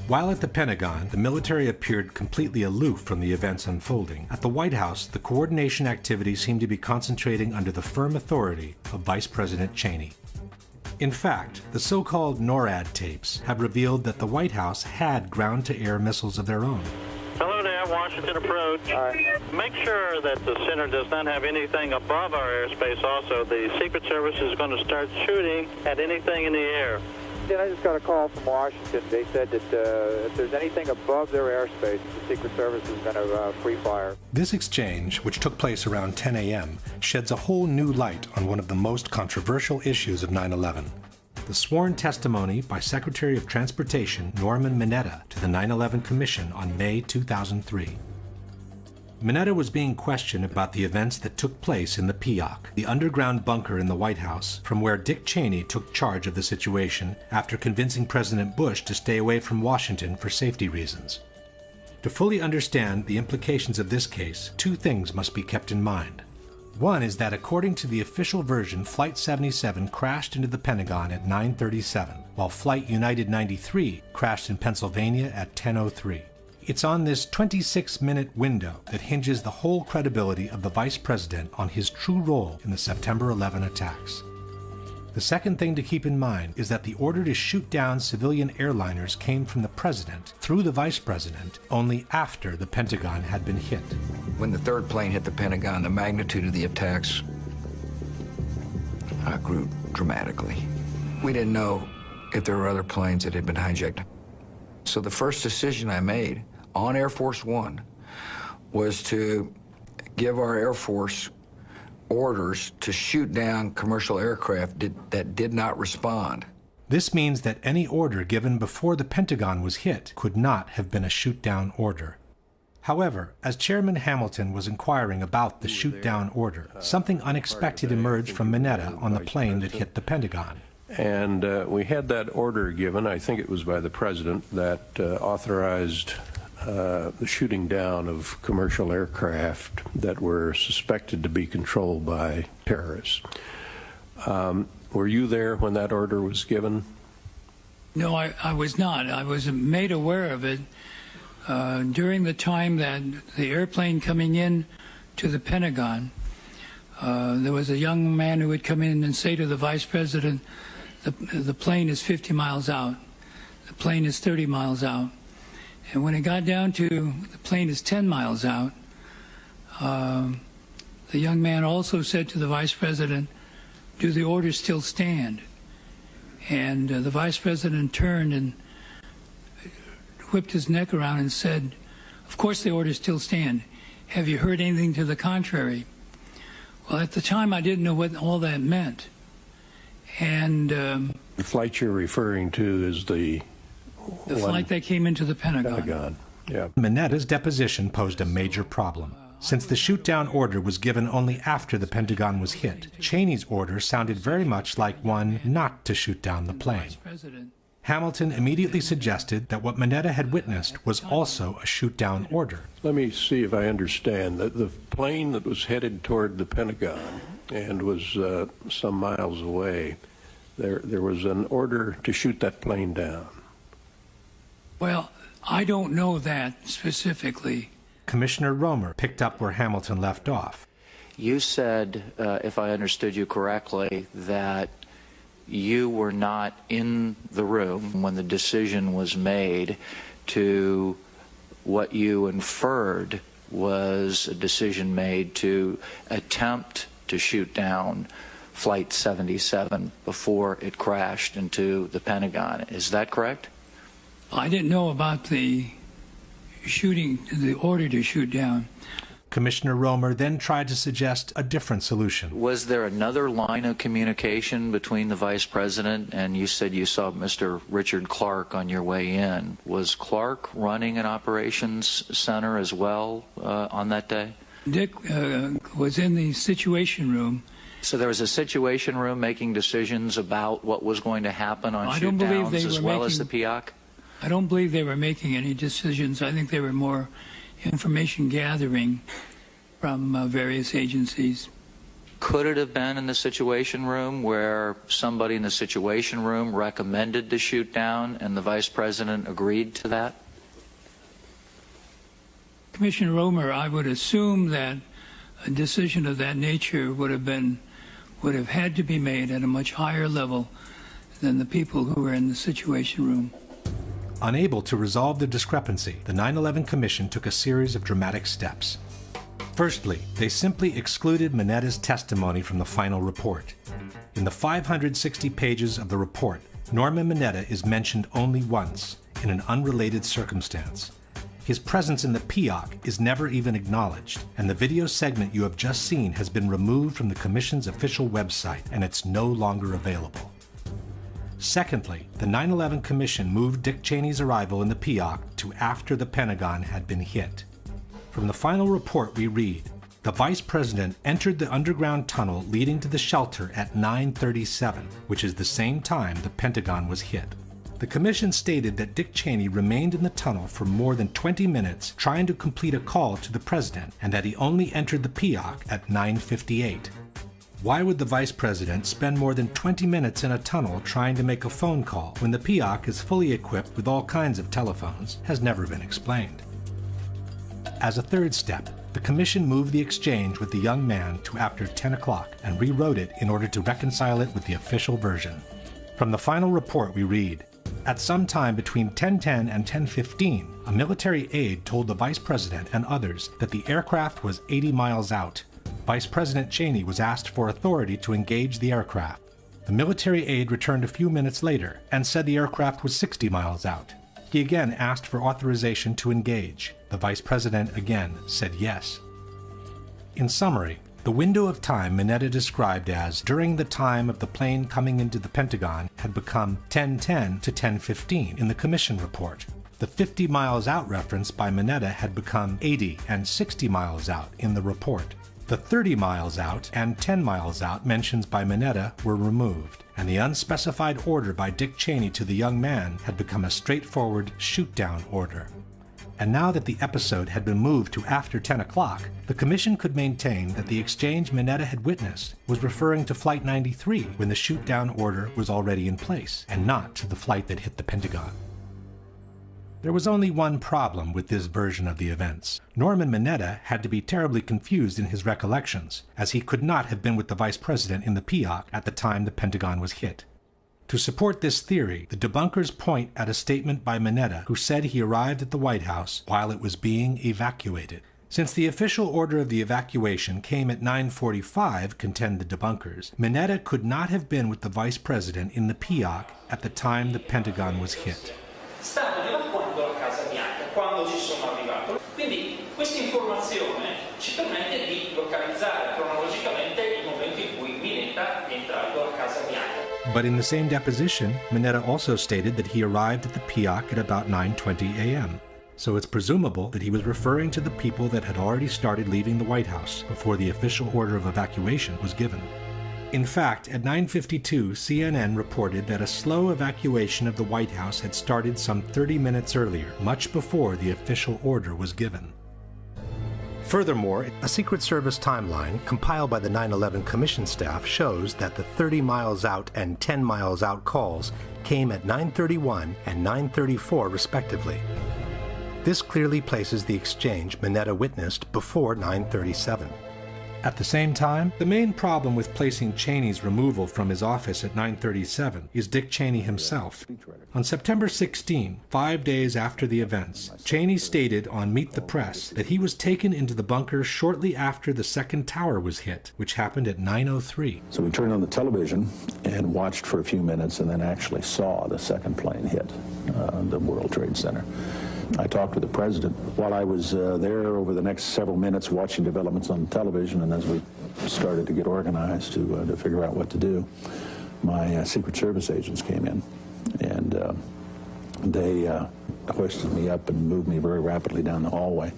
While at the Pentagon, the military appeared completely aloof from the events unfolding, at the White House, the coordination activities seemed to be concentrating under the firm authority of Vice President Cheney. In fact, the so-called NORAD tapes have revealed that the White House had ground-to-air missiles of their own. Hello there, Washington approach. Make sure that the center does not have anything above our airspace also. The Secret Service is going to start shooting at anything in the air. Yeah, I just got a call from Washington. They said that if there's anything above their airspace, the Secret Service is going to free fire. This exchange, which took place around 10 a.m., sheds a whole new light on one of the most controversial issues of 9/11. The sworn testimony by Secretary of Transportation Norman Mineta to the 9/11 Commission on May 2003. Mineta was being questioned about the events that took place in the PIOC, the underground bunker in the White House, from where Dick Cheney took charge of the situation after convincing President Bush to stay away from Washington for safety reasons. To fully understand the implications of this case, two things must be kept in mind. One is that according to the official version, Flight 77 crashed into the Pentagon at 9:37, while Flight United 93 crashed in Pennsylvania at 10:03. It's on this 26-minute window that hinges the whole credibility of the Vice President on his true role in the September 11 attacks. The second thing to keep in mind is that the order to shoot down civilian airliners came from the President through the Vice President only after the Pentagon had been hit. When the third plane hit the Pentagon, the magnitude of the attacks grew dramatically. We didn't know if there were other planes that had been hijacked. So the first decision I made on Air Force One was to give our Air Force orders to shoot down commercial aircraft that did not respond. This means that any order given before the Pentagon was hit could not have been a shoot-down order. However, as Chairman Hamilton was inquiring about the shoot-down order, something unexpected emerged from Mineta on the plane that hit the Pentagon. And we had that order given, I think it was by the President, that authorized the shooting down of commercial aircraft that were suspected to be controlled by terrorists. Were you there when that order was given? No, I was not. I was made aware of it during the time that the airplane coming in to the Pentagon. There was a young man who would come in and say to the Vice President, the plane is 50 miles out. The plane is 30 miles out. And when it got down to the plane is 10 miles out, the young man also said to the Vice President, do the orders still stand? And the Vice President turned and whipped his neck around and said, of course the orders still stand. Have you heard anything to the contrary? Well, at the time I didn't know what all that meant. And the flight you're referring to is the flight that came into the Pentagon. Yeah. Mineta's deposition posed a major problem. Since the shoot-down order was given only after the Pentagon was hit, Cheney's order sounded very much like one not to shoot down the plane. Hamilton immediately suggested that what Mineta had witnessed was also a shoot-down order. Let me see if I understand. The plane that was headed toward the Pentagon and was some miles away, there was an order to shoot that plane down. Well, I don't know that specifically. Commissioner Romer picked up where Hamilton left off. You said, if I understood you correctly, that you were not in the room when the decision was made to what you inferred was a decision made to attempt to shoot down Flight 77 before it crashed into the Pentagon. Is that correct? I didn't know about the shooting, the order to shoot down. Commissioner Romer then tried to suggest a different solution. Was there another line of communication between the Vice President and you said you saw Mr. Richard Clark on your way in? Was Clark running an operations center as well on that day? Dick was in the Situation Room. So there was a Situation Room making decisions about what was going to happen on shoot downs as well as the PIOC? I don't believe they were making any decisions. I think they were more information gathering from various agencies. Could it have been in the Situation Room where somebody in the Situation Room recommended the shoot down and the Vice President agreed to that? Commissioner Romer, I would assume that a decision of that nature would have had to be made at a much higher level than the people who were in the Situation Room. Unable to resolve the discrepancy, the 9/11 Commission took a series of dramatic steps. Firstly, they simply excluded Minetta's testimony from the final report. In the 560 pages of the report, Norman Mineta is mentioned only once, in an unrelated circumstance. His presence in the PIOC is never even acknowledged, and the video segment you have just seen has been removed from the Commission's official website, and it's no longer available. Secondly, the 9/11 Commission moved Dick Cheney's arrival in the PIOC to after the Pentagon had been hit. From the final report we read, the Vice President entered the underground tunnel leading to the shelter at 9:37, which is the same time the Pentagon was hit. The Commission stated that Dick Cheney remained in the tunnel for more than 20 minutes trying to complete a call to the President, and that he only entered the PIOC at 9:58. Why would the Vice President spend more than 20 minutes in a tunnel trying to make a phone call when the PIOC is fully equipped with all kinds of telephones has never been explained. As a third step, the Commission moved the exchange with the young man to after 10 o'clock and rewrote it in order to reconcile it with the official version. From the final report we read, at some time between 10:10 and 10:15, a military aide told the Vice President and others that the aircraft was 80 miles out. Vice President Cheney was asked for authority to engage the aircraft. The military aide returned a few minutes later and said the aircraft was 60 miles out. He again asked for authorization to engage. The Vice President again said yes. In summary, the window of time Mineta described as during the time of the plane coming into the Pentagon had become 10:10 to 10:15 in the Commission report. The 50 miles out reference by Mineta had become 80 and 60 miles out in the report. The 30 miles out and 10 miles out mentions by Mineta were removed, and the unspecified order by Dick Cheney to the young man had become a straightforward shoot-down order. And now that the episode had been moved to after 10 o'clock, the Commission could maintain that the exchange Mineta had witnessed was referring to Flight 93 when the shoot-down order was already in place, and not to the flight that hit the Pentagon. There was only one problem with this version of the events. Norman Mineta had to be terribly confused in his recollections, as he could not have been with the Vice President in the PIOC at the time the Pentagon was hit. To support this theory, the debunkers point at a statement by Mineta, who said he arrived at the White House while it was being evacuated. Since the official order of the evacuation came at 9:45, contend the debunkers, Mineta could not have been with the Vice President in the PIOC at the time the Pentagon was hit. Stavano evacuando la Casa Bianca quando ci sono arrivato. Quindi questa informazione ci permette di localizzare cronologicamente il momento in cui Mineta è entrato alla Casa Bianca. But in the same deposition, Mineta also stated that he arrived at the PIOC at about 9:20 a.m. So it's presumable that he was referring to the people that had already started leaving the White House before the official order of evacuation was given. In fact, at 9:52, CNN reported that a slow evacuation of the White House had started some 30 minutes earlier, much before the official order was given. Furthermore, a Secret Service timeline compiled by the 9/11 Commission staff shows that the 30 miles out and 10 miles out calls came at 9:31 and 9:34 respectively. This clearly places the exchange Mineta witnessed before 9:37. At the same time, the main problem with placing Cheney's removal from his office at 9:37 is Dick Cheney himself. On September 16, 5 days after the events, Cheney stated on Meet the Press that he was taken into the bunker shortly after the second tower was hit, which happened at 9:03. So we turned on the television and watched for a few minutes and then actually saw the second plane hit the World Trade Center. I talked to the president while I was there over the next several minutes watching developments on television, and as we started to get organized to figure out what to do, my Secret Service agents came in, and they hoisted me up and moved me very rapidly down the hallway,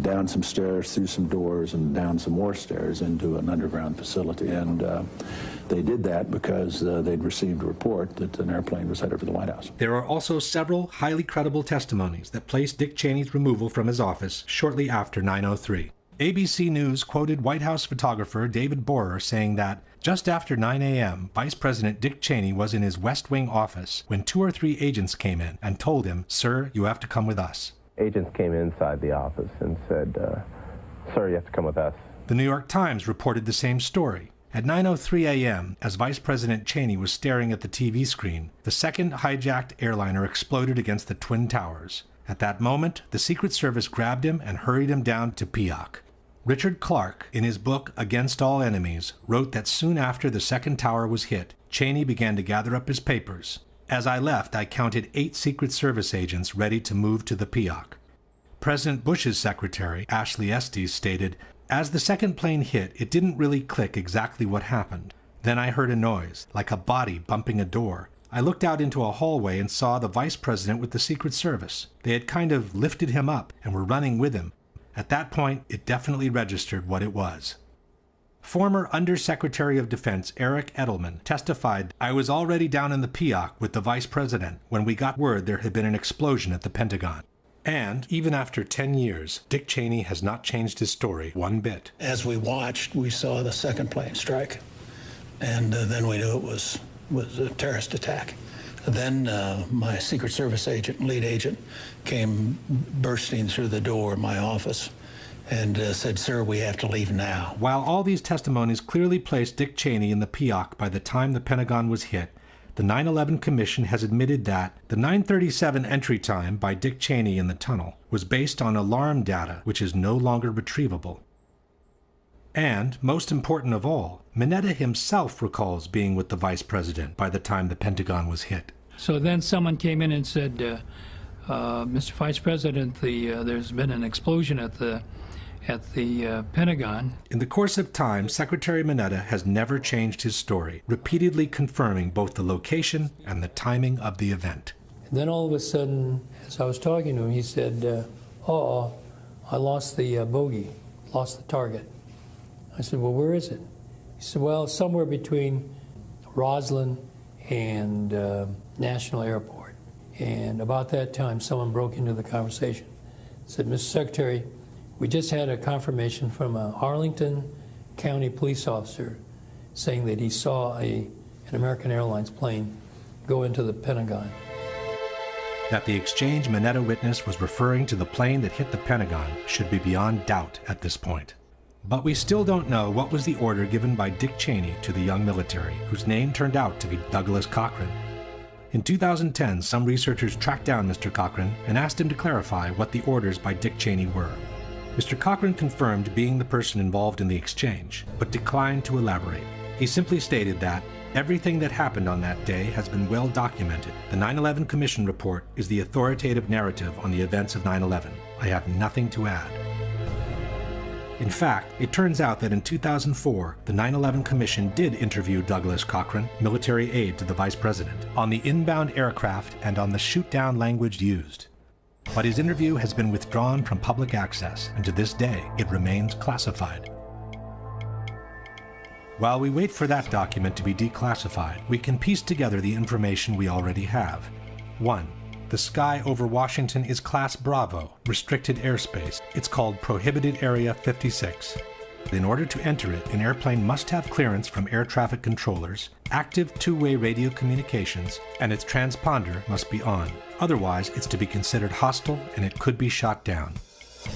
down some stairs, through some doors, and down some more stairs into an underground facility. And they did that because they'd received a report that an airplane was headed for the White House. There are also several highly credible testimonies that place Dick Cheney's removal from his office shortly after 9:03. ABC News quoted White House photographer David Borer saying that just after 9 a.m., Vice President Dick Cheney was in his West Wing office when 2 or 3 agents came in and told him, "Sir, you have to come with us." Agents came inside the office and said, "Sir, you have to come with us." The New York Times reported the same story. At 9:03 a.m., as Vice President Cheney was staring at the TV screen, the second hijacked airliner exploded against the Twin Towers. At that moment, the Secret Service grabbed him and hurried him down to Peoc. Richard Clarke, in his book Against All Enemies, wrote that soon after the second tower was hit, Cheney began to gather up his papers. "As I left, I counted 8 Secret Service agents ready to move to the Peoc." President Bush's secretary, Ashley Estes, stated, "As the second plane hit, it didn't really click exactly what happened. Then I heard a noise, like a body bumping a door. I looked out into a hallway and saw the vice president with the Secret Service. They had kind of lifted him up and were running with him. At that point, it definitely registered what it was." Former Undersecretary of Defense Eric Edelman testified, "I was already down in the Peoc with the vice president when we got word there had been an explosion at the Pentagon." And even after 10 years, Dick Cheney has not changed his story one bit. As we watched, we saw the second plane strike, and then we knew it was a terrorist attack. Then my Secret Service agent, lead agent, came bursting through the door of my office and said, "Sir, we have to leave now." While all these testimonies clearly placed Dick Cheney in the Peoc by the time the Pentagon was hit, the 9/11 Commission has admitted that the 9:37 entry time by Dick Cheney in the tunnel was based on alarm data which is no longer retrievable. And, most important of all, Mineta himself recalls being with the vice president by the time the Pentagon was hit. So then someone came in and said, "Mr. Vice President, there's been an explosion at the Pentagon." In the course of time, Secretary Mineta has never changed his story, repeatedly confirming both the location and the timing of the event. And then all of a sudden, as I was talking to him, he said, I lost the bogey, lost the target. I said, "Well, where is it?" He said, "Well, somewhere between Roslyn and National Airport." And about that time, someone broke into the conversation. Said, "Mr. Secretary, we just had a confirmation from a Arlington County police officer saying that he saw an American Airlines plane go into the Pentagon." That the exchange Mineta witnessed was referring to the plane that hit the Pentagon should be beyond doubt at this point. But we still don't know what was the order given by Dick Cheney to the young military, whose name turned out to be Douglas Cochran. In 2010, some researchers tracked down Mr. Cochran and asked him to clarify what the orders by Dick Cheney were. Mr. Cochran confirmed being the person involved in the exchange, but declined to elaborate. He simply stated that everything that happened on that day has been well documented. The 9/11 Commission report is the authoritative narrative on the events of 9/11. I have nothing to add. In fact, it turns out that in 2004, the 9/11 Commission did interview Douglas Cochran, military aide to the vice president, on the inbound aircraft and on the shoot-down language used. But his interview has been withdrawn from public access, and to this day, it remains classified. While we wait for that document to be declassified, we can piece together the information we already have. 1. The sky over Washington is Class Bravo, restricted airspace. It's called Prohibited Area 56. In order to enter it, an airplane must have clearance from air traffic controllers, active two-way radio communications, and its transponder must be on. Otherwise, it's to be considered hostile and it could be shot down.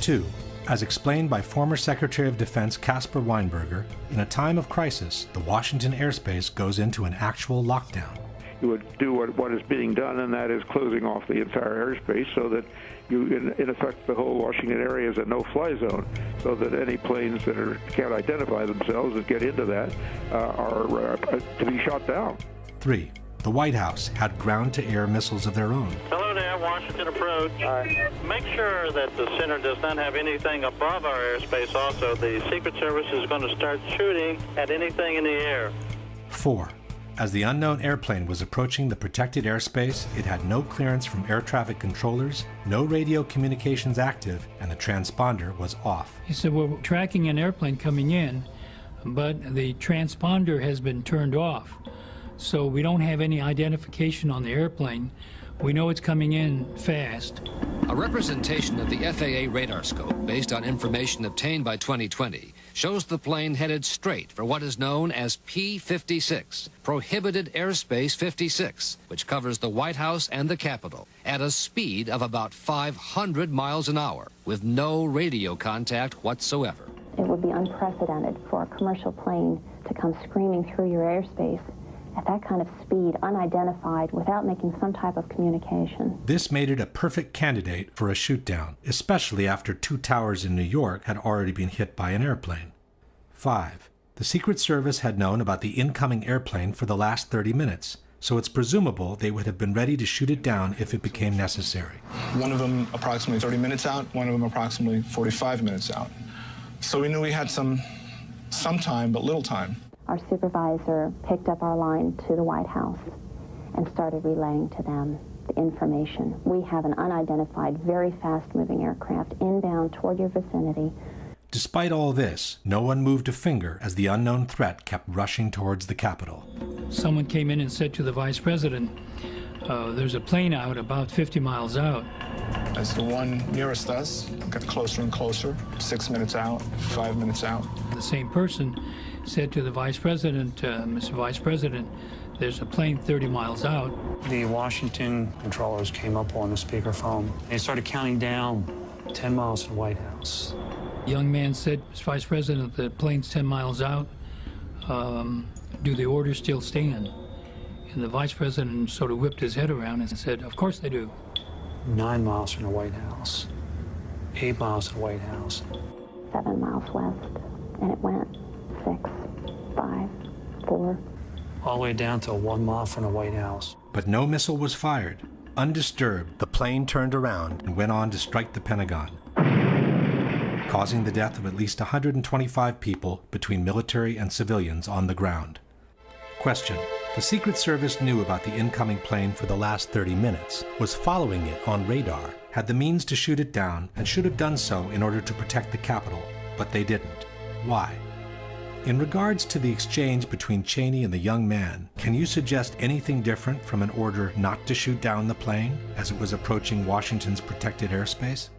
2. As explained by former Secretary of Defense Caspar Weinberger, in a time of crisis, the Washington airspace goes into an actual lockdown. You would do what is being done, and that is closing off the entire airspace so that you, in effect, the whole Washington area is a no-fly zone, so that any planes that can't identify themselves and get into that are to be shot down. 3. The White House had ground-to-air missiles of their own. Hello there, Washington approach. Make sure that the center does not have anything above our airspace also. The Secret Service is going to start shooting at anything in the air. 4. As the unknown airplane was approaching the protected airspace, it had no clearance from air traffic controllers, no radio communications active, and the transponder was off. He said, "We're tracking an airplane coming in, but the transponder has been turned off. So we don't have any identification on the airplane. We know it's coming in fast." A representation of the FAA radar scope based on information obtained by 2020 shows the plane headed straight for what is known as P-56, Prohibited Airspace 56, which covers the White House and the Capitol, at a speed of about 500 miles an hour, with no radio contact whatsoever. It would be unprecedented for a commercial plane to come screaming through your airspace at that kind of speed, unidentified, without making some type of communication. This made it a perfect candidate for a shoot-down, especially after 2 towers in New York had already been hit by an airplane. 5. The Secret Service had known about the incoming airplane for the last 30 minutes, so it's presumable they would have been ready to shoot it down if it became necessary. One of them approximately 30 minutes out, one of them approximately 45 minutes out. So we knew we had some time, but little time. Our supervisor picked up our line to the White House and started relaying to them the information. We have an unidentified, very fast-moving aircraft inbound toward your vicinity. Despite all this, no one moved a finger as the unknown threat kept rushing towards the Capitol. Someone came in and said to the vice president, there's a plane out about 50 miles out. As the one nearest us got closer and closer, 6 minutes out, 5 minutes out. The same person said to the vice president, Mr. Vice President, there's a plane 30 miles out. The Washington controllers came up on the speakerphone. They started counting down 10 miles to the White House. The young man said, Mr. Vice President, the plane's 10 miles out. Do the orders still stand? And the vice president sort of whipped his head around and said, of course they do. 9 miles from the White House, 8 miles to the White House. 7 miles west, and it went 6, 5, 4. All the way down to 1 mile from the White House. But no missile was fired. Undisturbed, the plane turned around and went on to strike the Pentagon, causing the death of at least 125 people between military and civilians on the ground. Question: the Secret Service knew about the incoming plane for the last 30 minutes, was following it on radar, had the means to shoot it down, and should have done so in order to protect the Capitol, but they didn't. Why? In regards to the exchange between Cheney and the young man, can you suggest anything different from an order not to shoot down the plane as it was approaching Washington's protected airspace?